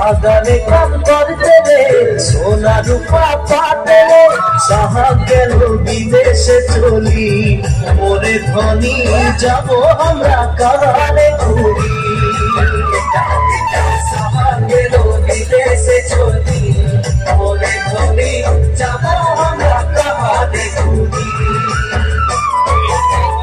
বাগানে কাম করতে রে সোনা রূপা পাতে রে সাহা গেল বিদেশে চলি ওরে ধনী যাব আমরা কাহারে ঘুরি সাহা গেল বিদেশে চলি ওরে ধনী যাব আমরা কাহারে ঘুরি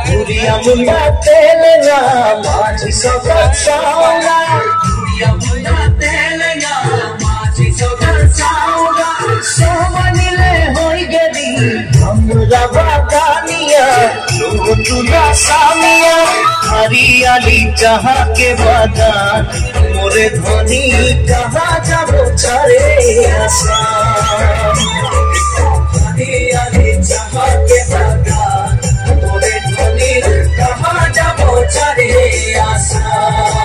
Duria munda telenga machi sogal saula Duria munda telenga machi sogal saula Somanile hoi geli hamra bagania Lutula samia Hariyali jaha ke badan More dhoni kaha jabo chare asan Hariyali jaha ke badan कहाँ जाबो चढ़े आसा।